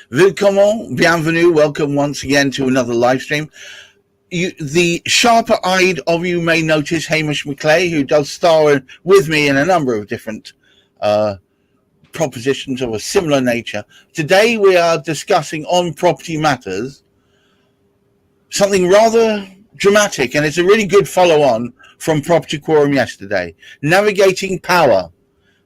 Willkommen, bienvenue, welcome once again to another live stream. The sharper-eyed of you may notice Hamish McLay, who does star with me in a number of different propositions of a similar nature. Today we are discussing on property matters something rather dramatic, and it's a really good follow-on from Property Quorum yesterday. Navigating power,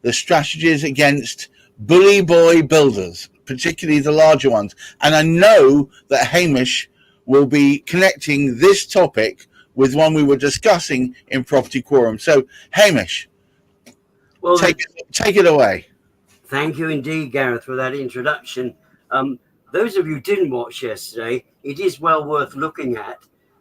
the strategies against bully boy builders, particularly the larger ones. And I know that Hamish will be connecting this topic with one we were discussing in Property Quorum. So, Hamish, well, take it away. Thank you indeed, Gareth, for that introduction. Those of you who didn't watch yesterday, it is well worth looking at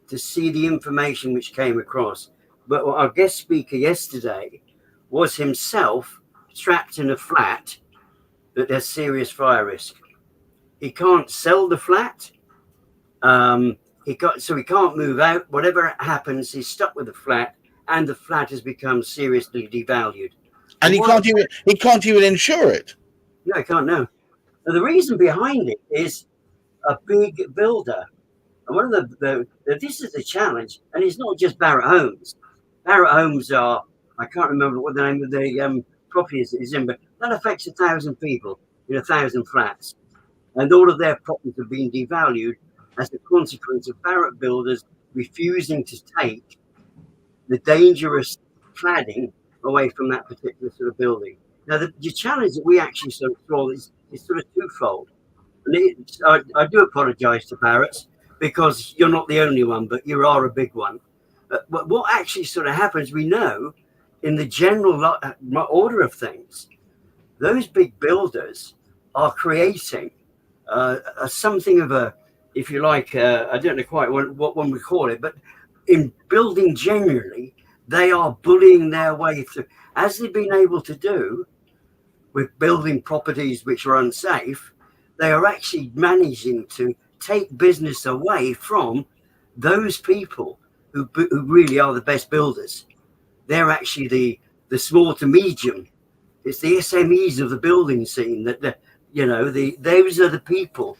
to see the information which came across. But our guest speaker yesterday was himself trapped in a flat that has serious fire risk. He can't sell the flat. He can't move out. Whatever happens, he's stuck with the flat, and the flat has become seriously devalued. And he can't even insure it. No, he can't. No. Now, the reason behind it is a big builder. And one of this is the challenge, and it's not just Barratt Homes. Barratt Homes are, I can't remember what the name of the property is in, but that affects 1,000 people in 1,000 flats. And all of their properties have been devalued as a consequence of Barratt builders refusing to take the dangerous cladding away from that particular sort of building. Now, the challenge that we actually sort of saw is sort of twofold. And I do apologise to Barratts because you're not the only one, but you are a big one. But what actually sort of happens, we know, in the general order of things, those big builders are creating something of a, if you like, I don't know quite what one would call it, but in building generally, they are bullying their way through, as they've been able to do with building properties which are unsafe. They are actually managing to take business away from those people who really are the best builders. They're actually the small to medium. It's the SMEs of the building scene that those are the people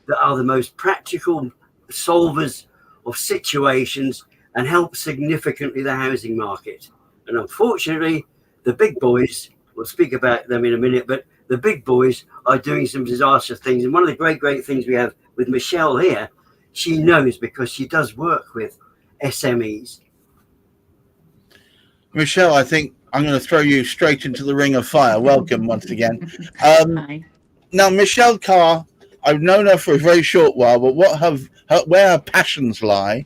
that are the most practical solvers of situations and help significantly the housing market. And unfortunately, the big boys, we'll speak about them in a minute, but the big boys are doing some disastrous things. And one of the great things we have with Michelle here, she knows because she does work with SMEs. Michelle, I think I'm going to throw you straight into the ring of fire. Welcome once again. Hi. Now, Michelle Carr, I've known her for a very short while, but where her passions lie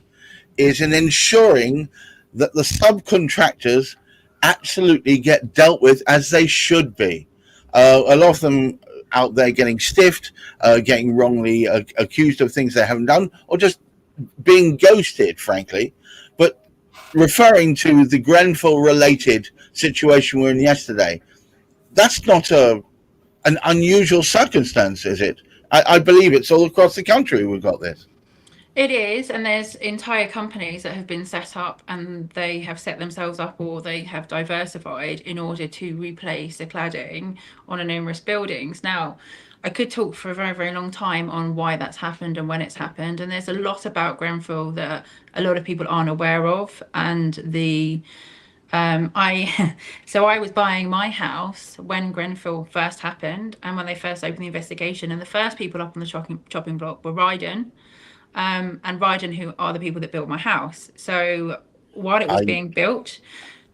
is in ensuring that the subcontractors absolutely get dealt with as they should be. A lot of them out there getting stiffed, getting wrongly accused of things they haven't done, or just being ghosted, frankly. But referring to the Grenfell-related situation we were in yesterday, that's not an unusual circumstance, is it? I believe it's all across the country we've got this. It is, and there's entire companies that have been set up and they have set themselves up or they have diversified in order to replace the cladding on numerous buildings. Now, I could talk for a very, very long time on why that's happened and when it's happened. And there's a lot about Grenfell that a lot of people aren't aware of. And I was buying my house when Grenfell first happened and when they first opened the investigation. And the first people up on the chopping block were Ryden. And Ryden, who are the people that built my house. So while it was being built,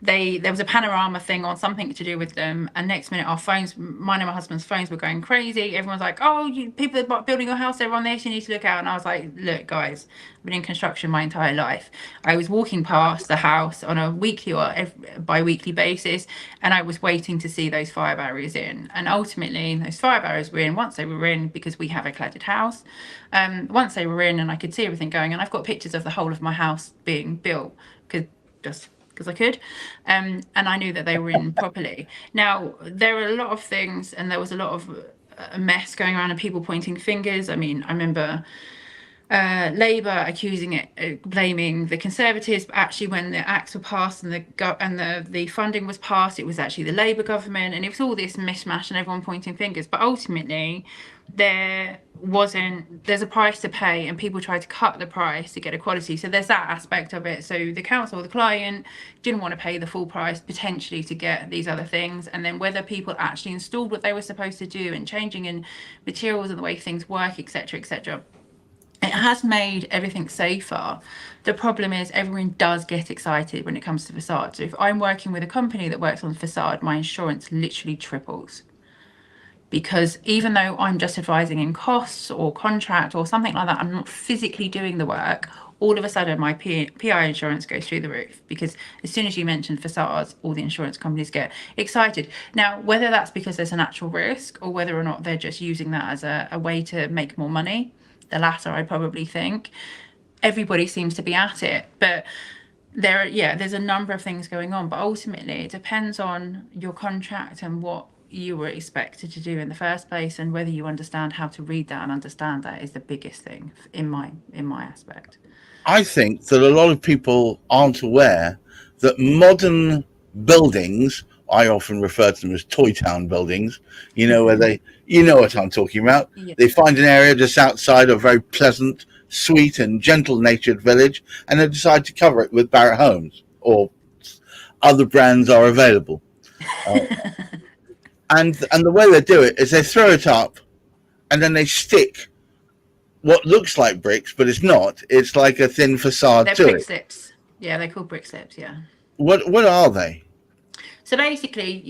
there was a panorama thing on something to do with them, and next minute our phones, mine and my husband's phones, were going crazy. Everyone's like, "Oh, you people are building your house, they're on this, you need to look out." And I was like, "Look, guys, I've been in construction my entire life. I was walking past the house on a weekly or bi-weekly basis, and I was waiting to see those fire barriers in. And ultimately, those fire barriers were in once they were in, because we have a cladded house. Once they were in, and I could see everything going, and I've got pictures of the whole of my house being built, because I could, and I knew that they were in properly. Now, there were a lot of things, and there was a lot of a mess going around and people pointing fingers. I mean, I remember Labour accusing it, blaming the Conservatives, but actually when the acts were passed and the funding was passed, it was actually the Labour government, and it was all this mishmash and everyone pointing fingers. But ultimately, there's a price to pay, and people tried to cut the price to get equality. So there's that aspect of it. So the council, the client, didn't want to pay the full price potentially to get these other things, and then whether people actually installed what they were supposed to do and changing in materials and the way things work, etc., etc. It has made everything safer. The problem is everyone does get excited when it comes to facade. So if I'm working with a company that works on facade, my insurance literally triples. Because even though I'm just advising in costs or contract or something like that, I'm not physically doing the work, all of a sudden my PI insurance goes through the roof, because as soon as you mention facades, all the insurance companies get excited. Now, whether that's because there's an actual risk or whether or not they're just using that as a way to make more money, the latter, I probably think. Everybody seems to be at it, but there's a number of things going on, but ultimately it depends on your contract and what you were expected to do in the first place, and whether you understand how to read that and understand that is the biggest thing in my aspect. I think that a lot of people aren't aware that modern buildings, I often refer to them as toy town buildings, where you know what I'm talking about. Yeah. They find an area just outside a very pleasant, sweet and gentle-natured village, and they decide to cover it with Barratt Homes, or other brands are available. And the way they do it is they throw it up, and then they stick what looks like bricks, but it's not. It's like a thin facade to it. They're brick slips. Yeah, they're called brick slips, yeah. What are they? So basically,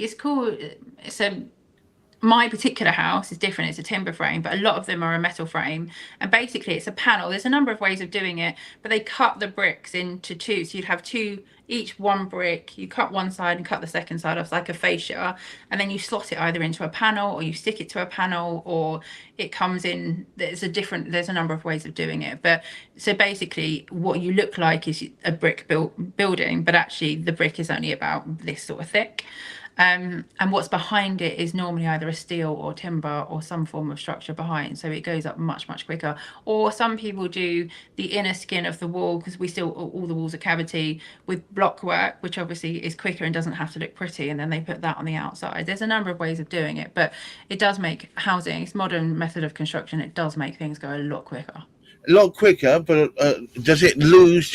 my particular house is different. It's a timber frame, but a lot of them are a metal frame. And basically, it's a panel. There's a number of ways of doing it, but they cut the bricks into two. So you'd have each one brick. You cut one side and cut the second side off like a fascia. And then you slot it either into a panel, or you stick it to a panel, or it comes in. There's a number of ways of doing it. But so basically, what you look like is a brick building, but actually the brick is only about this sort of thick. And what's behind it is normally either a steel or timber or some form of structure behind, so it goes up much quicker. Or some people do the inner skin of the wall, because all the walls are cavity, with block work, which obviously is quicker and doesn't have to look pretty, and then they put that on the outside. There's a number of ways of doing it, but it does make housing, it's modern method of construction, it does make things go a lot quicker. A lot quicker, but do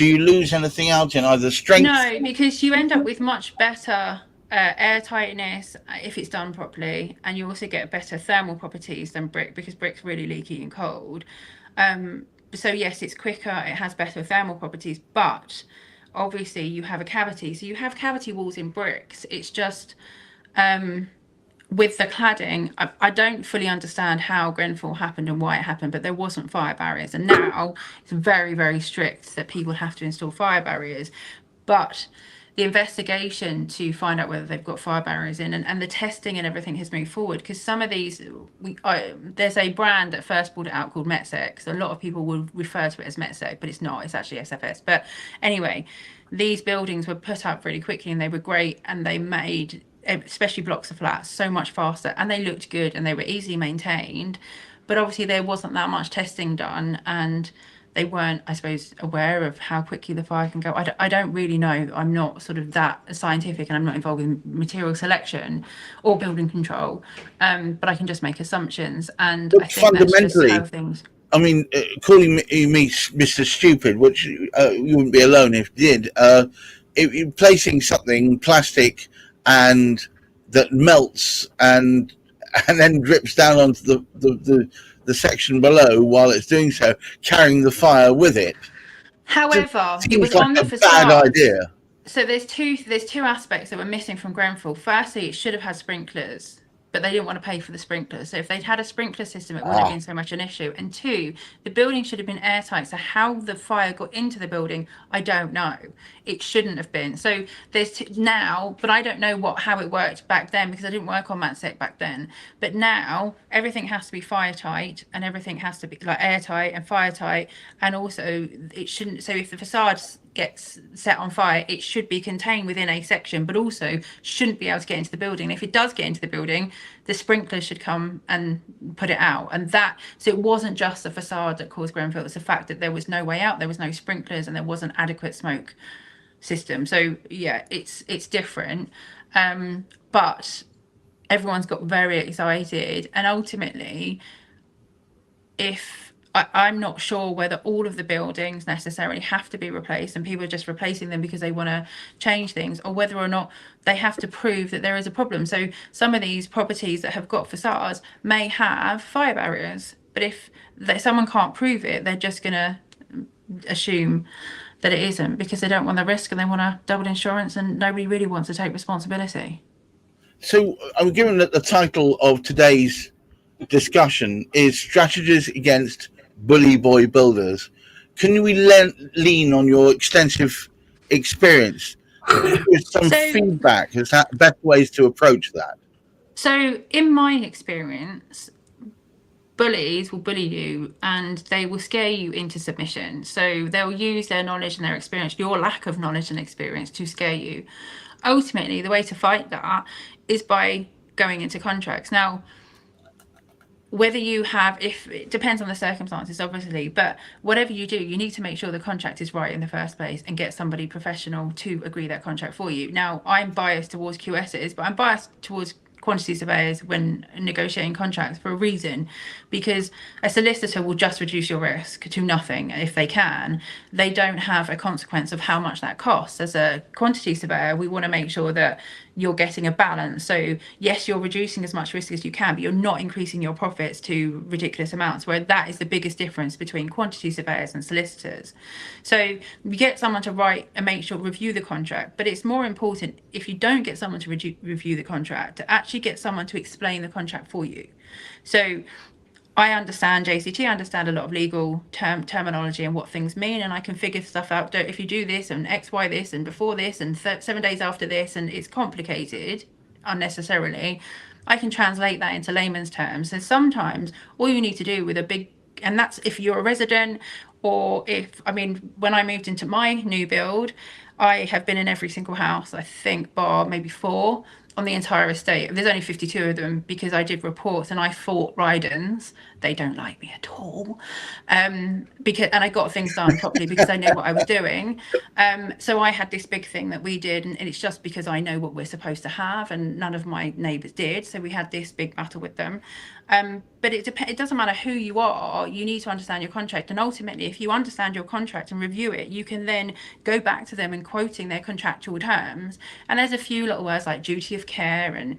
you lose anything out in either strength? No, because you end up with much better airtightness if it's done properly, and you also get better thermal properties than brick, because brick's really leaky and cold. So yes, it's quicker, it has better thermal properties, but obviously you have a cavity, so you have cavity walls in bricks. It's just with the cladding, I don't fully understand how Grenfell happened and why it happened, but there wasn't fire barriers, and now it's very, very strict that people have to install fire barriers. But the investigation to find out whether they've got fire barriers in, and the testing and everything has moved forward, because some of these, there's a brand that first brought it out called Metsec. So a lot of people will refer to it as Metsec, but it's not, it's actually SFS. But anyway, these buildings were put up really quickly, and they were great, and they made, especially blocks of flats, so much faster, and they looked good, and they were easily maintained. But obviously there wasn't that much testing done, and they weren't, I suppose, aware of how quickly the fire can go. I don't really know. I'm not sort of that scientific, and I'm not involved in material selection or building control. But I can just make assumptions, and I think that's just how things. I mean, calling me Mr. Stupid, which you wouldn't be alone if you did. Placing something plastic and that melts and then drips down onto the section below while it's doing so, carrying the fire with it. However, it was like on the facade. Bad idea. So there's two aspects that were missing from Grenfell. Firstly, it should have had sprinklers, but they didn't want to pay for the sprinklers. So if they'd had a sprinkler system, it wouldn't have been so much an issue. And two, the building should have been airtight. So how the fire got into the building, I don't know. It shouldn't have been. So there's now, but I don't know how it worked back then, because I didn't work on Metsec back then. But now everything has to be fire tight, and everything has to be like airtight and fire tight. And also it shouldn't, so if the facade's gets set on fire, it should be contained within a section, but also shouldn't be able to get into the building. If it does get into the building, the sprinklers should come and put it out. And so it wasn't just the facade that caused Grenfell, it was the fact that there was no way out, there was no sprinklers, and there wasn't adequate smoke system. So yeah, it's different, but everyone's got very excited, and ultimately, if I'm not sure whether all of the buildings necessarily have to be replaced and people are just replacing them because they want to change things, or whether or not they have to prove that there is a problem. So some of these properties that have got facades may have fire barriers, but if someone can't prove it, they're just going to assume that it isn't, because they don't want the risk and they want to double insurance, and nobody really wants to take responsibility. So I'm given that the title of today's discussion is Strategies Against Bully Boy Builders. Can we lean on your extensive experience with some feedback as to best ways to approach that? So in my experience, bullies will bully you and they will scare you into submission. So they'll use their knowledge and their experience, your lack of knowledge and experience, to scare you. Ultimately, the way to fight that is by going into contracts. Now, whether you have, if it depends on the circumstances, obviously, but whatever you do, you need to make sure the contract is right in the first place and get somebody professional to agree that contract for you. Now, I'm biased towards QSs, but I'm biased towards quantity surveyors when negotiating contracts for a reason, because a solicitor will just reduce your risk to nothing if they can. They don't have a consequence of how much that costs. As a quantity surveyor, we want to make sure that you're getting a balance. So yes, you're reducing as much risk as you can, but you're not increasing your profits to ridiculous amounts, where that is the biggest difference between quantity surveyors and solicitors. So you get someone to write and review the contract, but it's more important, if you don't get someone to review the contract, to actually get someone to explain the contract for you. So I understand JCT, I understand a lot of legal terminology and what things mean, and I can figure stuff out. If you do this and X, Y this and before this and 7 days after this, and it's complicated unnecessarily, I can translate that into layman's terms. And sometimes all you need to do with and that's if you're a resident, or when I moved into my new build, I have been in every single house, I think, bar maybe 4 on the entire estate. There's only 52 of them because I did reports and I fought Rydens. They don't like me at all. And I got things done properly because I know what I was doing. So I had this big thing that we did, and it's just because I know what we're supposed to have, and none of my neighbours did. So we had this big battle with them. But it doesn't matter who you are, you need to understand your contract. And ultimately, if you understand your contract and review it, you can then go back to them and quoting their contractual terms. And there's a few little words like duty of care and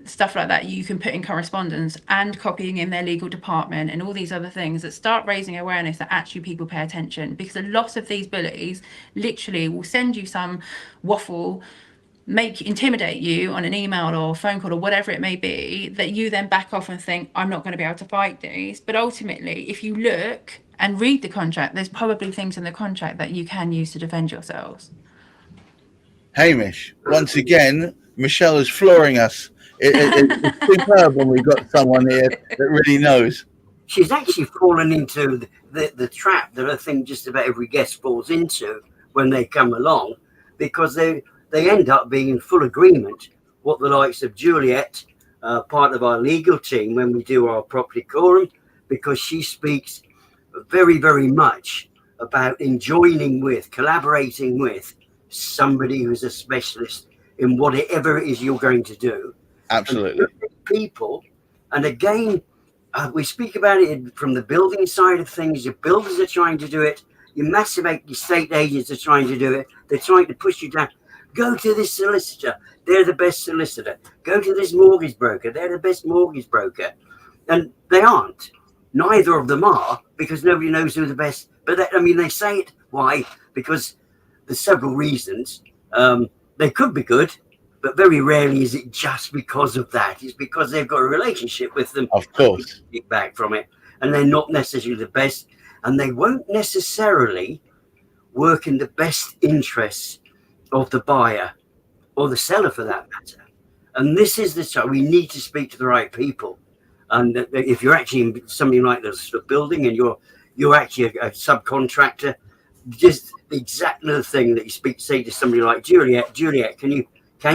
stuff like that you can put in correspondence, and copying in their legal department and all these other things that start raising awareness that actually people pay attention. Because a lot of these bullies literally will send you some waffle, intimidate you on an email or phone call or whatever it may be, that you then back off and think, I'm not going to be able to fight these. But ultimately, if you look and read the contract, there's probably things in the contract that you can use to defend yourselves. Hamish, once again, Michelle is flooring us. It's superb when we've got someone here that really knows. She's actually fallen into the trap that I think just about every guest falls into when they come along, because they end up being in full agreement what the likes of Juliet, part of our legal team, when we do our property quorum, because she speaks very, very much about collaborating with somebody who's a specialist in whatever it is you're going to do. Absolutely. People, and again, we speak about it from the building side of things. Your builders are trying to do it. Your massive estate agents are trying to do it. They're trying to push you down. Go to this solicitor. They're the best solicitor. Go to this mortgage broker. They're the best mortgage broker. And they aren't. Neither of them are, because nobody knows who the best. But they say it. Why? Because there's several reasons. They could be good, but very rarely is it just because of that. It's because they've got a relationship with them. Of course. Get back from it. And they're not necessarily the best. And they won't necessarily work in the best interests of the buyer or the seller, for that matter. And this is the time we need to speak to the right people. And if you're actually in something like this, the building, and you're actually a subcontractor, just the exact little thing that you say to somebody like Juliet, can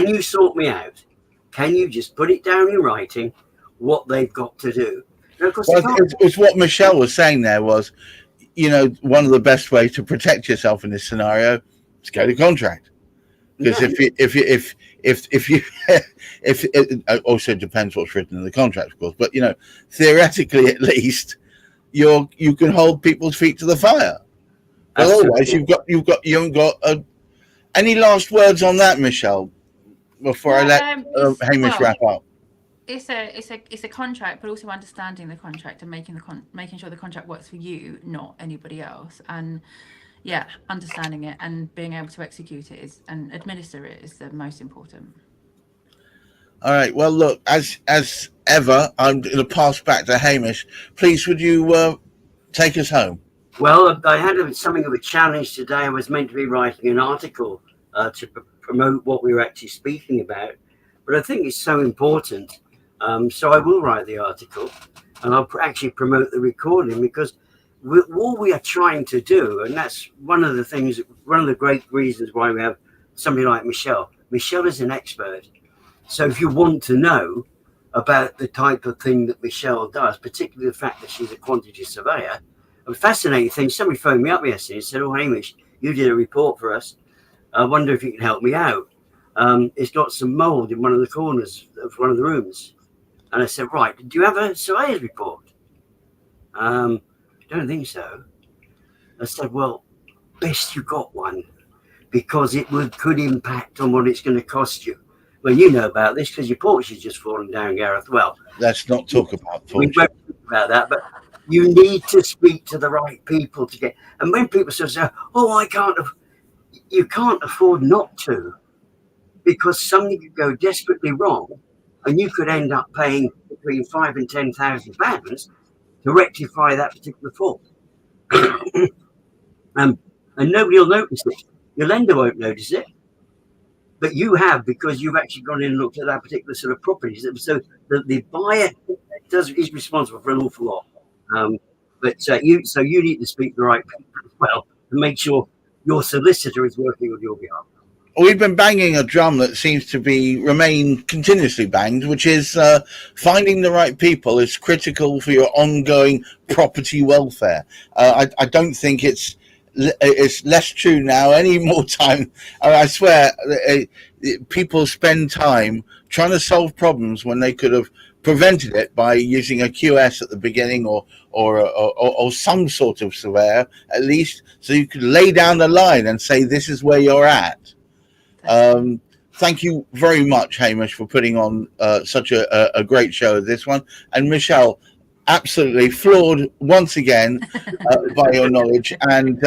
you sort me out? Can you just put it down in writing what they've got to do? Well, it's what Michelle was saying there was, one of the best ways to protect yourself in this scenario is go to contract. Because if it also depends what's written in the contract, of course, but theoretically at least you can hold people's feet to the fire. But otherwise, you haven't got any last words on that, Michelle, before I let Hamish wrap up. It's a contract, but also understanding the contract and making sure the contract works for you, not anybody else. And understanding it and being able to execute it and administer it is the most important. All right. Well, look, as ever, I'm going to pass back to Hamish. Please, would you take us home? Well, I had something of a challenge today. I was meant to be writing an article to promote what we were actually speaking about, but I think it's so important. So I will write the article, and I'll actually promote the recording, because all we are trying to do, and that's one of the great reasons why we have somebody like Michelle. Michelle is an expert. So if you want to know about the type of thing that Michelle does, particularly the fact that she's a quantity surveyor, a fascinating thing, somebody phoned me up yesterday and said, "Oh, Hamish, you did a report for us. I wonder if you can help me out. It's got some mold in one of the corners of one of the rooms." And I said, "Right, do you have a surveyor's report?" "Don't think so." I said, "Well, best you got one, because it could impact on what it's going to cost you." Well, you know about this because your porch has just fallen down, Gareth. Well, let's not talk about porch. We won't talk about that, but you need to speak to the right people to get. And when people say, "Oh, you can't afford not to," because something could go desperately wrong, and you could end up paying between £5,000 and £10,000 to rectify that particular fault. And nobody will notice it. Your lender won't notice it, but you have, because you've actually gone in and looked at that particular sort of property. So the buyer is responsible for an awful lot. But you need to speak to the right people as well, and make sure your solicitor is working on your behalf. We've been banging a drum that seems to remain continuously banged, which is finding the right people is critical for your ongoing property welfare. I don't think it's less true now any more time. I swear, people spend time trying to solve problems when they could have prevented it by using a QS at the beginning or some sort of surveyor, at least, so you could lay down the line and say, this is where you're at. Thank you very much, Hamish, for putting on such a great show as this one. And Michelle, absolutely floored once again by your knowledge. And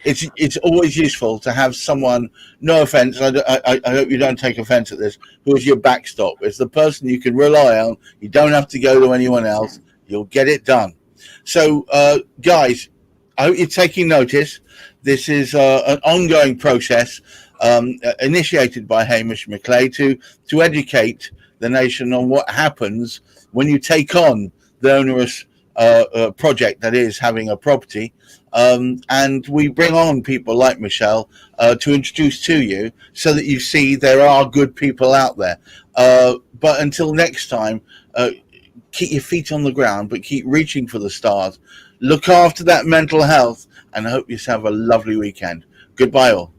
it's always useful to have someone, no offense, I hope you don't take offense at this, who is your backstop. It's the person you can rely on. You don't have to go to anyone else. You'll get it done. So, guys, I hope you're taking notice. This is an ongoing process initiated by Hamish McLay to educate the nation on what happens when you take on the onerous project that is having a property. And we bring on people like Michelle to introduce to you so that you see there are good people out there. But until next time, keep your feet on the ground, but keep reaching for the stars. Look after that mental health, and I hope you have a lovely weekend. Goodbye all.